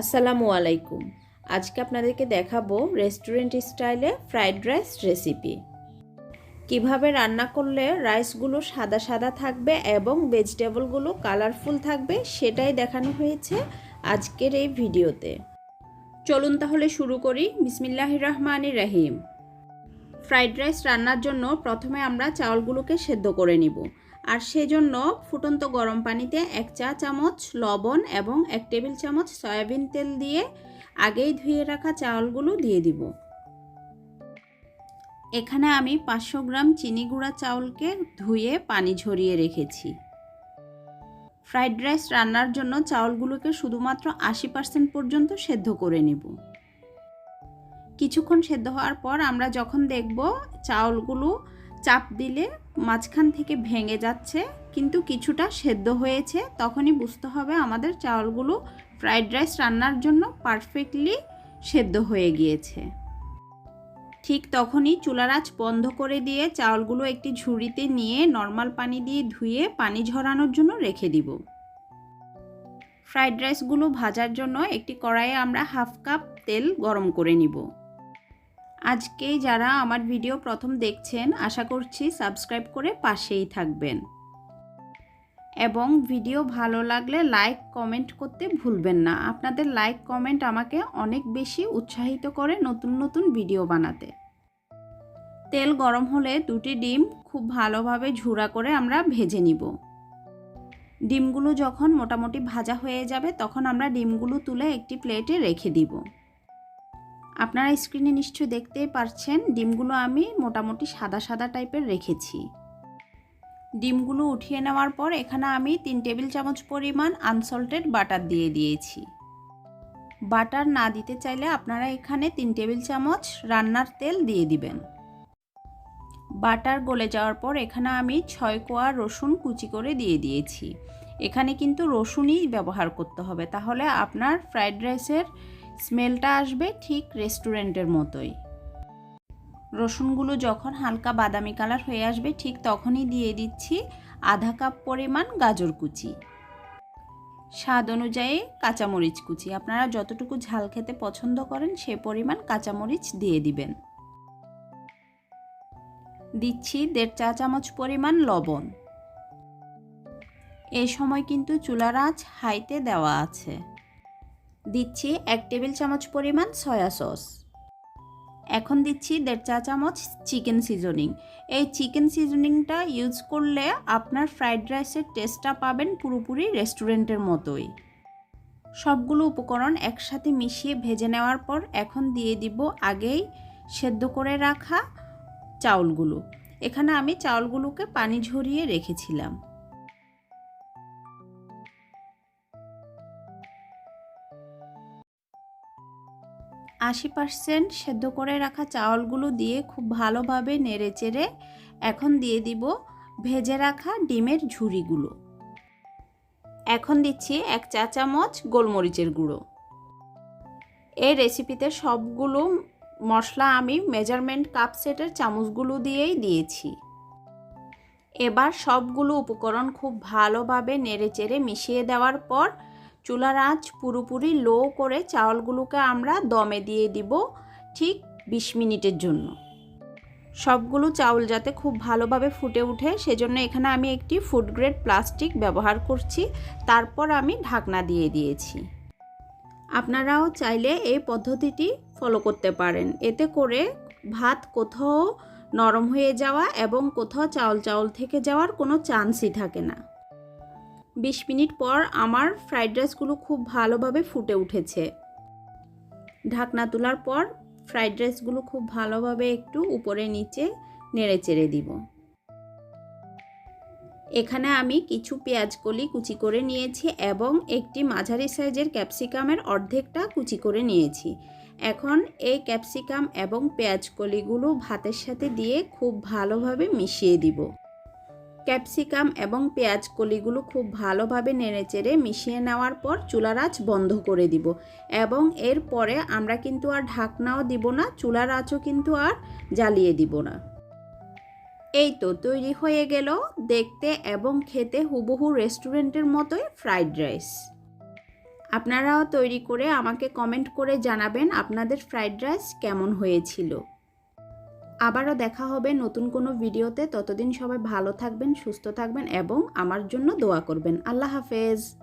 আসসালামু আলাইকুম। আজকে আপনাদেরকে দেখাবো রেস্টুরেন্ট স্টাইলে ফ্রাইড রাইস রেসিপি। কিভাবে রান্না করলে রাইসগুলো সাদা সাদা থাকবে এবং ভেজিটেবলগুলো কালারফুল থাকবে সেটাই দেখানো হয়েছে আজকের এই ভিডিওতে। চলুন তাহলে শুরু করি। বিসমিল্লাহির রহমানির রহিম। ফ্রাইড রাইস রান্নার জন্য প্রথমে আমরা চাউলগুলোকে সেদ্ধ করে নিব। আর সেজন্য ফুটন্ত গরম পানিতে 1 চা চামচ লবণ এবং 1 টেবিল চামচ সয়াবিন তেল দিয়ে আগেই ধুয়ে রাখা চাউলগুলো দিয়ে দিব। এখানে আমি 500 গ্রাম চিনি গুঁড়া চাউলকে ধুয়ে পানি ঝরিয়ে রেখেছি। ফ্রাইড রাইস রান্নার জন্য চাউলগুলোকে শুধুমাত্র 80% পর্যন্ত সেদ্ধ করে নিব। কিছুক্ষণ সেদ্ধ হওয়ার পর আমরা যখন দেখব চাউলগুলো চাপ দিলে মাঝখান থেকে ভেঙে যাচ্ছে কিন্তু কিছুটা সেদ্ধ হয়েছে, তখনই বুঝতে হবে আমাদের চাউলগুলো ফ্রাইড রাইস রান্নার জন্য পারফেক্টলি সেদ্ধ হয়ে গিয়েছে। ঠিক তখনই চুলার আঁচ বন্ধ করে দিয়ে চাউলগুলো একটি ঝুড়িতে নিয়ে নর্মাল পানি দিয়ে ধুয়ে পানি ঝরানোর জন্য রেখে দিব। ফ্রাইড রাইসগুলো ভাজার জন্য একটি কড়াইয়ে আমরা 1/2 কাপ তেল গরম করে নিব। আজকে যারা আমার ভিডিও প্রথম দেখছেন আশা করছি সাবস্ক্রাইব করে পাশেই থাকবেন এবং ভিডিও ভালো লাগলে লাইক কমেন্ট করতে ভুলবেন না। আপনাদের লাইক কমেন্ট আমাকে অনেক বেশি উৎসাহিত করে নতুন নতুন ভিডিও বানাতে। তেল গরম হলে 2টি ডিম খুব ভালোভাবে ঝুরা করে আমরা ভেজে নিব। ডিমগুলো যখন মোটামুটি ভাজা হয়ে যাবে তখন আমরা ডিমগুলো তুলে একটি প্লেটে রেখে দিব। আপনারা স্ক্রিনে নিশ্চয়ই দেখতেই পারছেন ডিমগুলো আমি মোটামুটি সাদা সাদা টাইপের রেখেছি। ডিমগুলো উঠিয়ে নেওয়ার পর এখানে আমি 3 টেবিল চামচ পরিমাণ আনসল্টেড বাটার দিয়ে দিয়েছি। বাটার না দিতে চাইলে আপনারা এখানে 3 টেবিল চামচ রান্নার তেল দিয়ে দিবেন। বাটার গলে যাওয়ার পর এখানে আমি 6 কোয়া রসুন কুচি করে দিয়ে দিয়েছি। এখানে কিন্তু রসুনই ব্যবহার করতে হবে, তাহলে আপনার ফ্রাইড রাইসের স্মেলটা আসবে ঠিক রেস্টুরেন্টের মতোই। রসুনগুলো যখন হালকা বাদামি কালার হয়ে আসবে ঠিক তখনই দিয়ে দিচ্ছি 1/2 কাপ পরিমাণ গাজর কুচি, স্বাদ অনুযায়ী কাঁচামরিচ কুচি। আপনারা যতটুকু ঝাল খেতে পছন্দ করেন সে পরিমাণ কাঁচামরিচ দিয়ে দিবেন। দিচ্ছি 1.5 চা চামচ পরিমাণ লবণ। এই সময় কিন্তু চুলার আঁচ হাইতে দেওয়া আছে। দিচ্ছি 1 টেবিল চামচ পরিমাণ সয়া সস। এখন দিচ্ছি 1.5 চা চামচ চিকেন সিজনিং। এই চিকেন সিজনিংটা ইউজ করলে আপনার ফ্রাইড রাইসের টেস্টটা পাবেন পুরোপুরি রেস্টুরেন্টের মতোই। সবগুলো উপকরণ একসাথে মিশিয়ে ভেজে নেওয়ার পর এখন দিয়ে দিব আগেই সেদ্ধ করে রাখা চাউলগুলো। এখানে আমি চাউলগুলোকে পানি ঝরিয়ে রেখেছিলাম। আশি % সেদ্ধ করে রাখা চাউলগুলো দিয়ে খুব ভালোভাবে নেড়েচেড়ে এখন দিয়ে দিব ভেজে রাখা ডিমের ঝুড়িগুলো। এখন দিচ্ছি 1 চা চামচ গোলমরিচের গুঁড়ো। এই রেসিপিতে সবগুলো মশলা আমি মেজারমেন্ট কাপ সেটের চামচগুলো দিয়েই দিয়েছি। এবার সবগুলো উপকরণ খুব ভালোভাবে নেড়েচেড়ে মিশিয়ে দেওয়ার পর চুলার আঁচ পুরোপুরি লো করে চাউলগুলোকে আমরা দমে দিয়ে দিব ঠিক 20 মিনিটের জন্য। সবগুলো চাউল যাতে খুব ভালোভাবে ফুটে ওঠে সেজন্য এখানে আমি একটি ফুড গ্রেড প্লাস্টিক ব্যবহার করছি। তারপর আমি ঢাকনা দিয়ে দিয়েছি। আপনারাও চাইলে এই পদ্ধতিটি ফলো করতে পারেন। এতে করে ভাত কোথাও নরম হয়ে যাওয়া এবং কোথাও চাউল চাউল থেকে যাওয়ার কোনো চান্সই থাকে না। 20 মিনিট পর আমার ফ্রাইড রাইসগুলো খুব ভালোভাবে ফুটে উঠেছে। ঢাকনা তোলার পর ফ্রাইড রাইসগুলো খুব ভালোভাবে একটু উপরে নিচে নেড়েচেড়ে দিব। এখানে আমি কিছু পেঁয়াজ কলি কুচি করে নিয়েছি এবং একটি মাঝারি সাইজের ক্যাপসিকামের অর্ধেকটা কুচি করে নিয়েছি। এখন এই ক্যাপসিকাম এবং পেঁয়াজ কলিগুলো ভাতের সাথে দিয়ে খুব ভালোভাবে মিশিয়ে দিব। ক্যাপসিকাম এবং পেঁয়াজ কলিগুলো খুব ভালোভাবে নেড়েচেড়ে মিশিয়ে নেওয়ার পর চুলার আঁচ বন্ধ করে দিব এবং এরপরে আমরা কিন্তু আর ঢাকনাও দিব না, চুলার আঁচও কিন্তু আর জ্বালিয়ে দিব না। এই তো তৈরি হয়ে গেল দেখতে এবং খেতে হুবহু রেস্টুরেন্টের মতোই ফ্রাইড রাইস। আপনারাও তৈরি করে আমাকে কমেন্ট করে জানাবেন আপনাদের ফ্রাইড রাইস কেমন হয়েছিল। আবারও দেখা হবে নতুন কোনো ভিডিওতে। ততদিন সবাই ভালো থাকবেন, সুস্থ থাকবেন এবং আমার জন্য দোয়া করবেন। আল্লাহ হাফেজ।